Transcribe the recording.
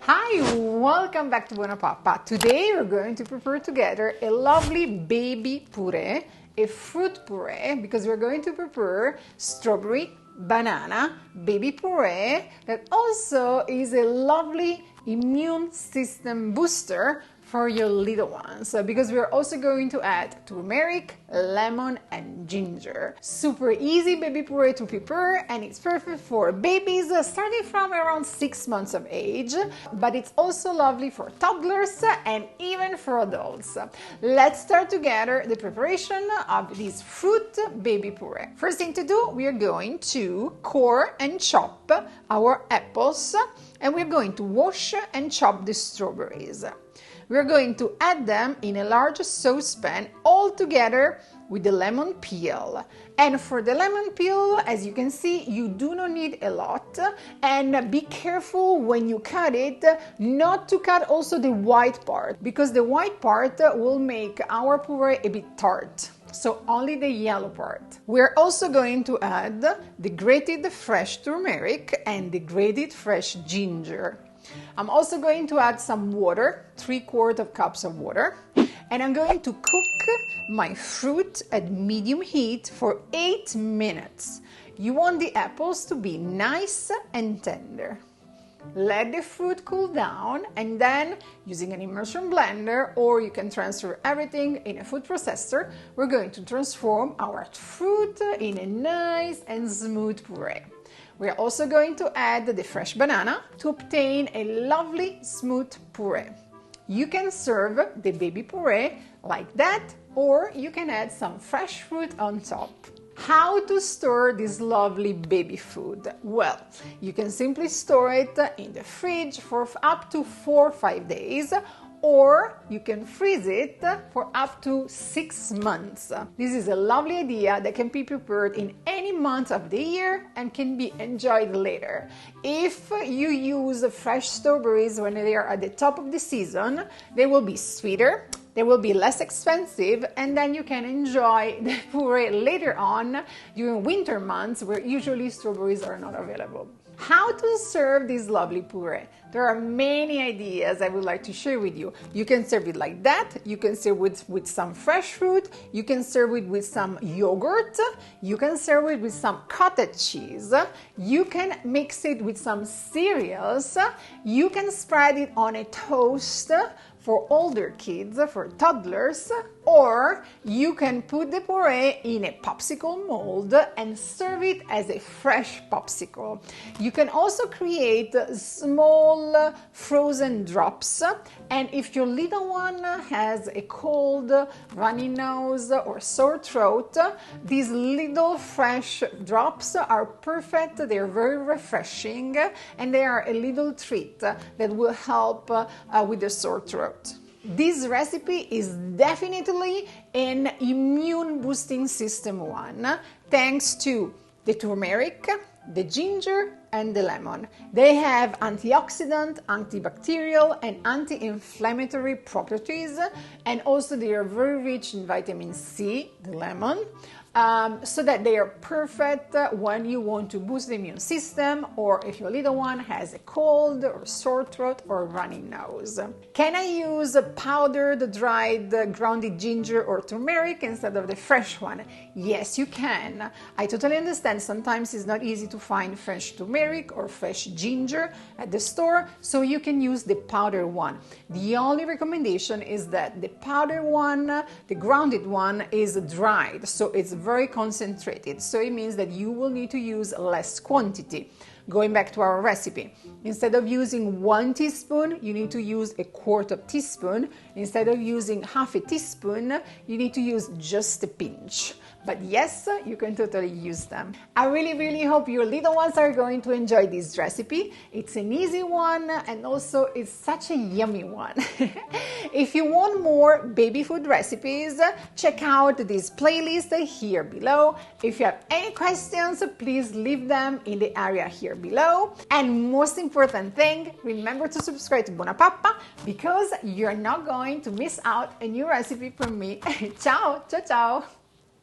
Hi, welcome back to BuonaPappa. Today we're going to prepare together a lovely baby puree, a fruit puree, because we're going to prepare strawberry, banana, baby puree that also is a lovely immune system booster for your little ones, because we're also going to add turmeric, lemon and ginger. Super easy baby puree to prepare, and it's perfect for babies starting from around 6 months of age, but it's also lovely for toddlers and even for adults. Let's start together the preparation of this fruit baby puree. First thing to do, we are going to core and chop our apples, and we're going to wash and chop the strawberries. We're going to add them in a large saucepan all together with the lemon peel. And for the lemon peel, as you can see, you do not need a lot. And be careful when you cut it, not to cut also the white part, because the white part will make our puree a bit tart. So only the yellow part. We're also going to add the grated fresh turmeric and the grated fresh ginger. I'm also going to add some water, 3/4 cups of water, and I'm going to cook my fruit at medium heat for 8 minutes. You want the apples to be nice and tender. Let the fruit cool down, and then using an immersion blender, or you can transfer everything in a food processor, we're going to transform our fruit in a nice and smooth puree. We're also going to add the fresh banana to obtain a lovely smooth puree. You can serve the baby puree like that, or you can add some fresh fruit on top. How to store this lovely baby food? Well, you can simply store it in the fridge for up to 4 or 5 days, or you can freeze it for up to 6 months. This is a lovely idea that can be prepared in any month of the year and can be enjoyed later. If you use fresh strawberries when they are at the top of the season, they will be sweeter, they will be less expensive, and then you can enjoy the puree later on during winter months where usually strawberries are not available. How to serve this lovely puree? There are many ideas I would like to share with you. You can serve it like that, you can serve it with some fresh fruit, you can serve it with some yogurt, you can serve it with some cottage cheese, you can mix it with some cereals, you can spread it on a toast for older kids, for toddlers, or you can put the puree in a popsicle mold and serve it as a fresh popsicle. You can also create small frozen drops, and if your little one has a cold, runny nose or sore throat, these little fresh drops are perfect. They're very refreshing, and they are a little treat that will help with the sore throat. This recipe is definitely an immune boosting system one, thanks to the turmeric, the ginger and the lemon. They have antioxidant, antibacterial and anti-inflammatory properties, and also they are very rich in vitamin C, the lemon, so that they are perfect when you want to boost the immune system, or if your little one has a cold or sore throat or runny nose. Can I use powdered, dried, grounded ginger or turmeric instead of the fresh one? Yes, you can. I totally understand sometimes it's not easy to find fresh turmeric or fresh ginger at the store, so you can use the powdered one. The only recommendation is that the powdered one, the grounded one, is dried, so it's very concentrated, so it means that you will need to use less quantity. Going back to our recipe, instead of using 1 teaspoon, you need to use 1/4 teaspoon. Instead of using 1/2 teaspoon, you need to use just a pinch. But yes, you can totally use them. I really hope your little ones are going to enjoy this recipe. It's an easy one, and also it's such a yummy one. If you want more baby food recipes, check out this playlist here below. If you have any questions, please leave them in the area here below. And most important thing, remember to subscribe to BuonaPappa, because you're not going to miss out a new recipe from me. Ciao, ciao, ciao!